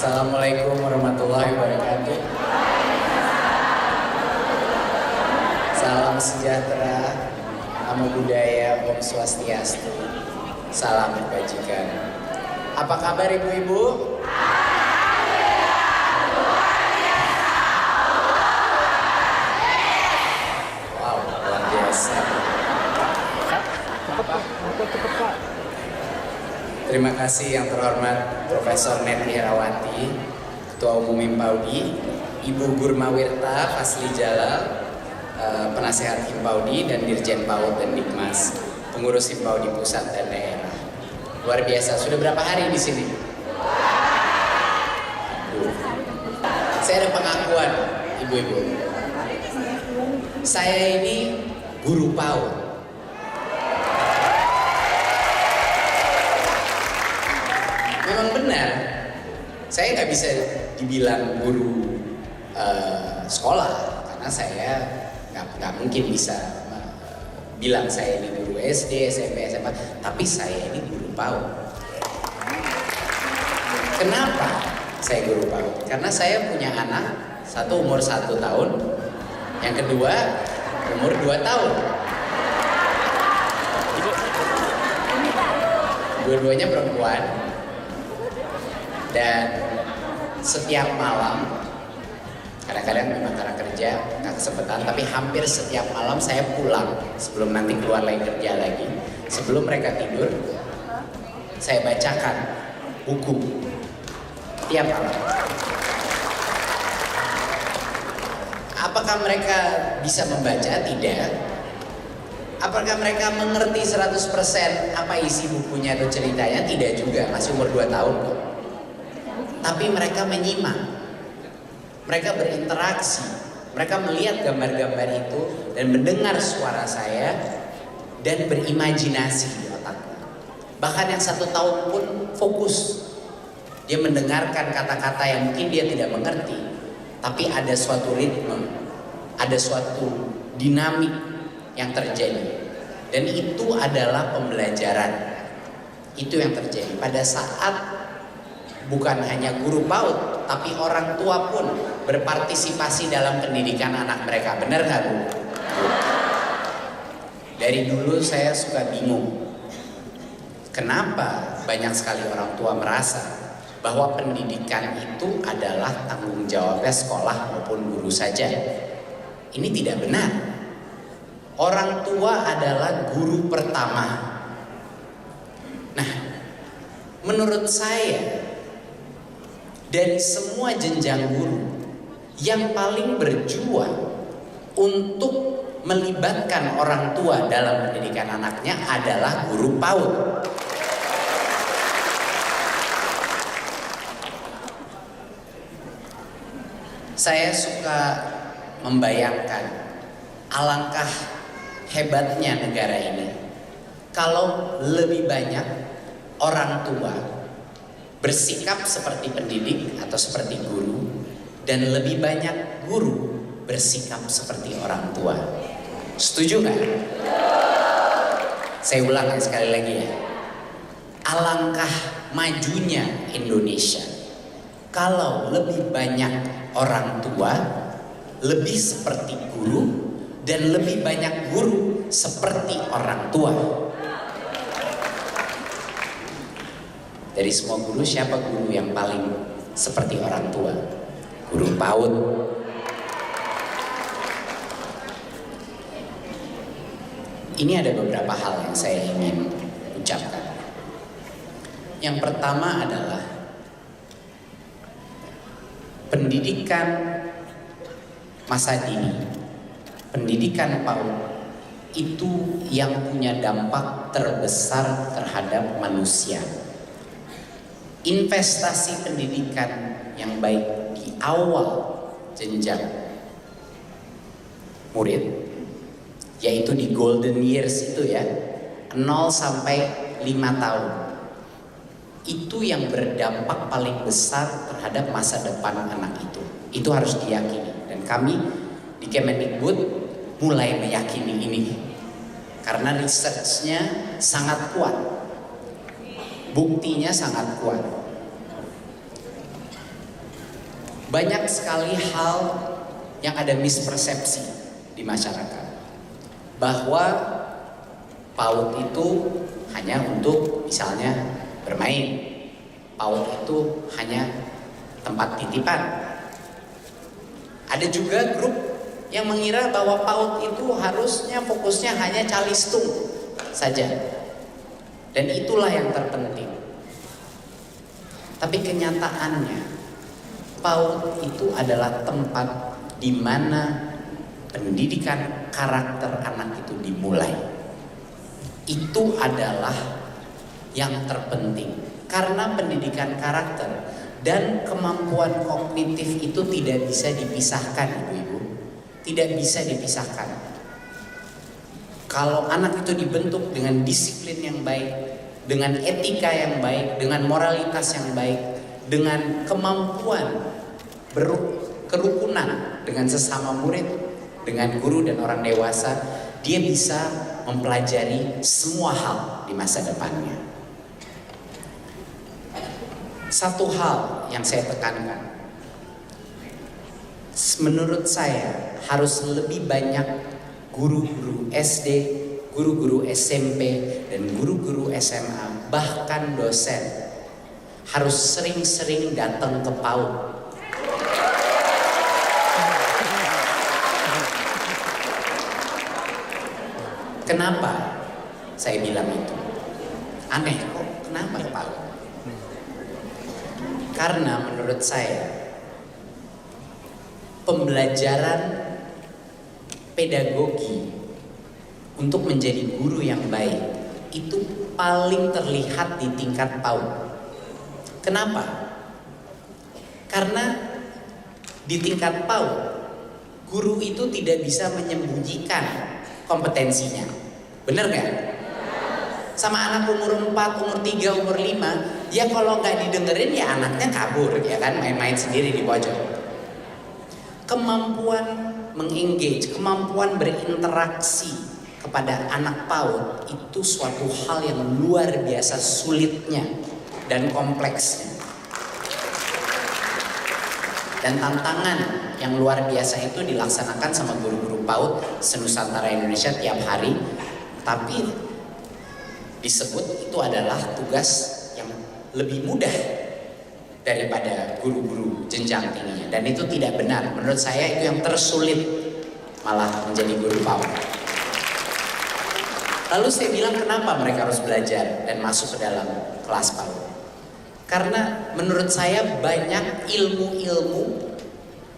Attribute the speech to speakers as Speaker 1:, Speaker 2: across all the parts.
Speaker 1: Assalamualaikum warahmatullahi wabarakatuh. Salam sejahtera, namo buddhaya, om swastiastu, salam kebajikan. Apa kabar ibu-ibu? Wow, luar biasa. Terima kasih yang terhormat Profesor Netri Herawati, Ketua Umum Himpaudi, Ibu Gurmawirta Fasli Jalal, Penasehat Himpaudi dan Dirjen PAUD dan Dikmas, pengurus Himpaudi pusat dan daerah. Luar biasa. Sudah berapa hari di sini? Aduh. Saya ada pengakuan, ibu-ibu. Saya ini guru PAUD. Memang benar, saya nggak bisa dibilang guru sekolah karena saya nggak mungkin bisa bilang saya ini guru SD, SMP, SMA, tapi saya ini guru PAUD. Kenapa saya guru PAUD? Karena saya punya anak, satu umur 1 tahun, yang kedua umur 2 tahun. Dua-duanya perempuan. Dan setiap malam, kadang-kadang memang karena kerja nggak kesempatan, tapi hampir setiap malam saya pulang sebelum nanti keluar lagi kerja lagi. Sebelum mereka tidur, saya bacakan buku tiap malam. Apakah mereka bisa membaca? Tidak. Apakah mereka mengerti 100% apa isi bukunya atau ceritanya? Tidak juga, masih umur 2 tahun kok. Tapi mereka menyimak, mereka berinteraksi, mereka melihat gambar-gambar itu dan mendengar suara saya dan berimajinasi di otaknya. Bahkan yang 1 tahun pun fokus, dia mendengarkan kata-kata yang mungkin dia tidak mengerti, tapi ada suatu ritme, ada suatu dinamik yang terjadi, dan itu adalah pembelajaran. Itu yang terjadi pada saat bukan hanya guru PAUD, tapi orang tua pun berpartisipasi dalam pendidikan anak mereka. Benar nggak, Bu? Dari dulu saya suka bingung, kenapa banyak sekali orang tua merasa bahwa pendidikan itu adalah tanggung jawabnya sekolah maupun guru saja. Ini tidak benar. Orang tua adalah guru pertama. Nah, menurut saya, dari semua jenjang guru, yang paling berjuang untuk melibatkan orang tua dalam pendidikan anaknya adalah guru PAUD. Saya suka membayangkan alangkah hebatnya negara ini kalau lebih banyak orang tua bersikap seperti pendidik atau seperti guru, dan lebih banyak guru bersikap seperti orang tua. Setuju nggak? Saya ulang sekali lagi ya. Alangkah majunya Indonesia kalau lebih banyak orang tua lebih seperti guru dan lebih banyak guru seperti orang tua. Dari semua guru, siapa guru yang paling seperti orang tua? Guru PAUD. Ini ada beberapa hal yang saya ingin ucapkan. Yang pertama adalah pendidikan masa dini, pendidikan PAUD itu yang punya dampak terbesar terhadap manusia. Investasi pendidikan yang baik di awal jenjang murid, yaitu di golden years itu ya, 0 sampai 5 tahun, itu yang berdampak paling besar terhadap masa depan anak itu. Itu harus diyakini, dan kami di Kemendikbud mulai meyakini ini karena researchnya sangat kuat. Buktinya sangat kuat. Banyak sekali hal yang ada mispersepsi di masyarakat bahwa PAUD itu hanya untuk misalnya bermain, PAUD itu hanya tempat titipan. Ada juga grup yang mengira bahwa PAUD itu harusnya fokusnya hanya calistung saja, dan itulah yang terpenting. Tapi kenyataannya PAUD itu adalah tempat di mana pendidikan karakter anak itu dimulai. Itu adalah yang terpenting, karena pendidikan karakter dan kemampuan kognitif itu tidak bisa dipisahkan, ibu-ibu. Tidak bisa dipisahkan. Kalau anak itu dibentuk dengan disiplin yang baik, dengan etika yang baik, dengan moralitas yang baik, dengan kemampuan kerukunan dengan sesama murid, dengan guru dan orang dewasa, dia bisa mempelajari semua hal di masa depannya. Satu hal yang saya tekankan, menurut saya harus lebih banyak guru-guru SD, guru-guru SMP, dan guru-guru SMA, bahkan dosen harus sering-sering datang ke PAUD. Kenapa saya bilang itu? Aneh kok, kenapa ke PAUD? Karena menurut saya pembelajaran pedagogi untuk menjadi guru yang baik itu paling terlihat di tingkat PAUD. Kenapa? Karena di tingkat PAUD guru itu tidak bisa menyembunyikan kompetensinya. Bener nggak? Sama anak umur 4, umur 3, umur 5, ya kalau nggak didengerin ya anaknya kabur, ya kan, main-main sendiri di pojok. Kemampuan mengengage, kemampuan berinteraksi kepada anak PAUD itu suatu hal yang luar biasa sulitnya dan kompleksnya. Dan tantangan yang luar biasa itu dilaksanakan sama guru-guru PAUD senusantara Indonesia tiap hari, tapi disebut itu adalah tugas yang lebih mudah daripada guru-guru jenjang tingginya, dan itu tidak benar. Menurut saya itu yang tersulit malah menjadi guru PAUD. Lalu saya bilang kenapa mereka harus belajar dan masuk ke dalam kelas PAUD? Karena menurut saya banyak ilmu-ilmu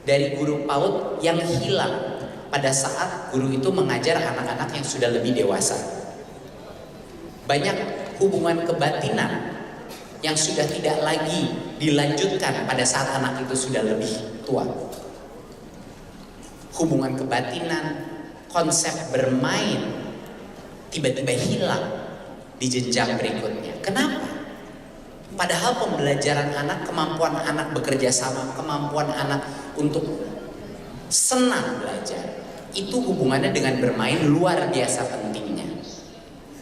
Speaker 1: dari guru PAUD yang hilang pada saat guru itu mengajar anak-anak yang sudah lebih dewasa. Banyak hubungan kebatinan yang sudah tidak lagi dilanjutkan pada saat anak itu sudah lebih tua. Hubungan kebatinan, konsep bermain tiba-tiba hilang di jenjang berikutnya. Kenapa? Padahal pembelajaran anak, kemampuan anak bekerja sama, kemampuan anak untuk senang belajar, itu hubungannya dengan bermain luar biasa pentingnya.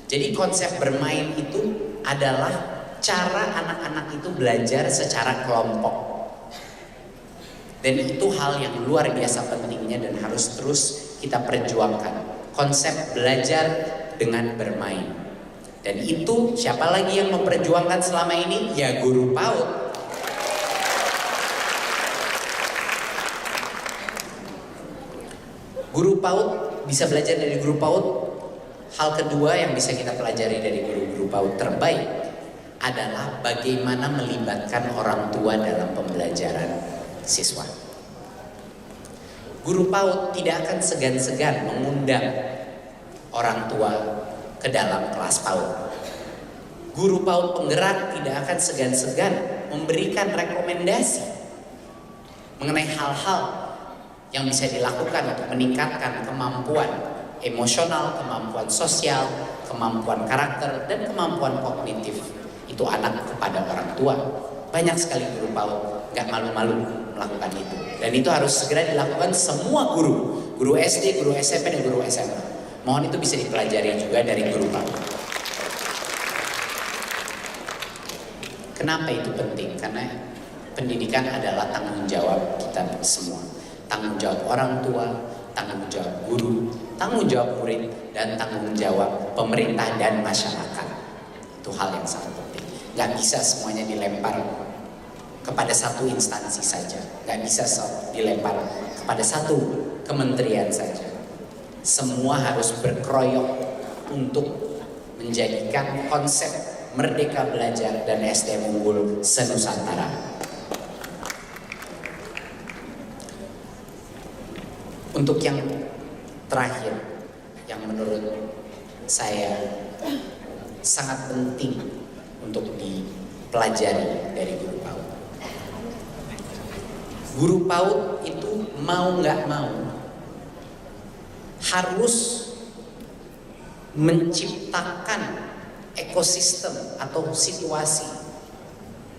Speaker 1: Jadi konsep bermain itu adalah cara anak-anak itu belajar secara kelompok. Dan itu hal yang luar biasa pentingnya dan harus terus kita perjuangkan. Konsep belajar dengan bermain. Dan itu siapa lagi yang memperjuangkan selama ini? Ya guru PAUD. Guru PAUD bisa belajar dari guru PAUD. Hal kedua yang bisa kita pelajari dari guru-guru PAUD terbaik adalah bagaimana melibatkan orang tua dalam pembelajaran siswa. Guru PAUD tidak akan segan-segan mengundang orang tua ke dalam kelas PAUD. Guru PAUD penggerak tidak akan segan-segan memberikan rekomendasi mengenai hal-hal yang bisa dilakukan untuk meningkatkan kemampuan emosional, kemampuan sosial, kemampuan karakter, dan kemampuan kognitif itu anak kepada orang tua. Banyak sekali guru PAUD gak malu-malu melakukan itu, dan itu harus segera dilakukan semua guru, guru SD, guru SMP, dan guru SMA. Mohon itu bisa dipelajari juga dari guru PAUD. Kenapa itu penting? Karena pendidikan adalah tanggung jawab kita semua. Tanggung jawab orang tua, tanggung jawab guru, tanggung jawab murid, dan tanggung jawab pemerintah dan masyarakat. Itu hal yang sangat penting. Gak bisa semuanya dilempar kepada satu instansi saja. Gak bisa dilempar kepada satu kementerian saja. Semua harus berkroyok untuk menjadikan konsep Merdeka Belajar dan SDM Unggul se-Nusantara. Untuk yang terakhir, yang menurut saya sangat penting untuk dipelajari dari guru PAUD. Guru PAUD itu mau nggak mau harus menciptakan ekosistem atau situasi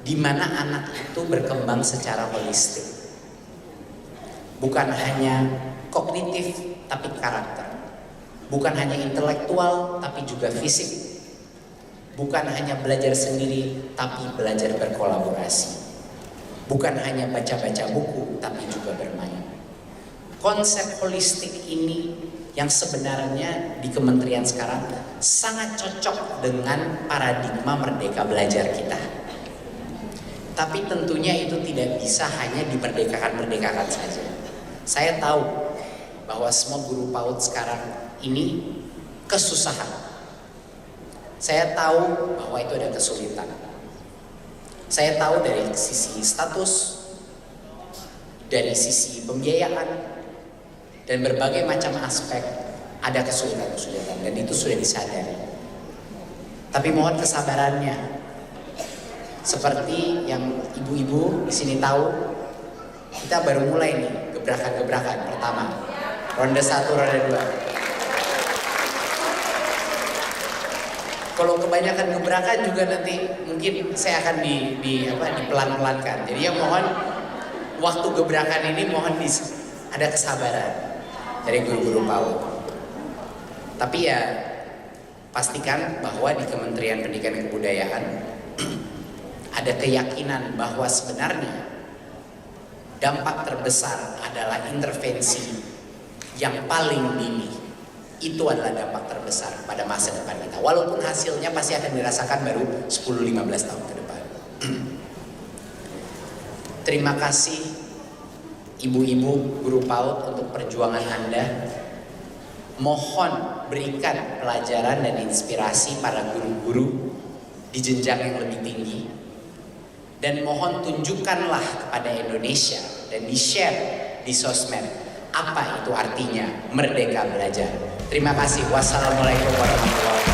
Speaker 1: di mana anak itu berkembang secara holistik. Bukan hanya kognitif tapi karakter. Bukan hanya intelektual tapi juga fisik. Bukan hanya belajar sendiri tapi belajar berkolaborasi. Bukan hanya baca-baca buku tapi juga bermain. Konsep holistik ini yang sebenarnya di kementerian sekarang sangat cocok dengan paradigma Merdeka Belajar kita. Tapi tentunya itu tidak bisa hanya dimerdekakan saja. Saya tahu bahwa semua guru PAUD sekarang ini kesusahan. Saya tahu bahwa itu ada kesulitan. Saya tahu dari sisi status, dari sisi pembiayaan, dan berbagai macam aspek ada kesulitan-kesulitan, dan itu sudah disadari. Tapi mohon kesabarannya. Seperti yang ibu-ibu di sini tahu, kita baru mulai nih gebrakan-gebrakan pertama. Ronde 1, ronde 2. Kalau kebanyakan gebrakan juga nanti mungkin saya akan dipelan-pelankan. Jadi yang mohon waktu gebrakan ini mohon ada kesabaran dari guru-guru PAUD. Tapi ya pastikan bahwa di Kementerian Pendidikan dan Kebudayaan ada keyakinan bahwa sebenarnya dampak terbesar adalah intervensi yang paling dini. Itu adalah dampak terbesar pada masa depan kita. Walaupun hasilnya pasti akan dirasakan baru 10-15 tahun ke depan. Terima kasih ibu-ibu guru PAUD untuk perjuangan Anda. Mohon berikan pelajaran dan inspirasi para guru-guru di jenjang yang lebih tinggi. Dan mohon tunjukkanlah kepada Indonesia dan di-share di sosmed apa itu artinya Merdeka Belajar. Terima kasih. Wassalamualaikum warahmatullahi wabarakatuh.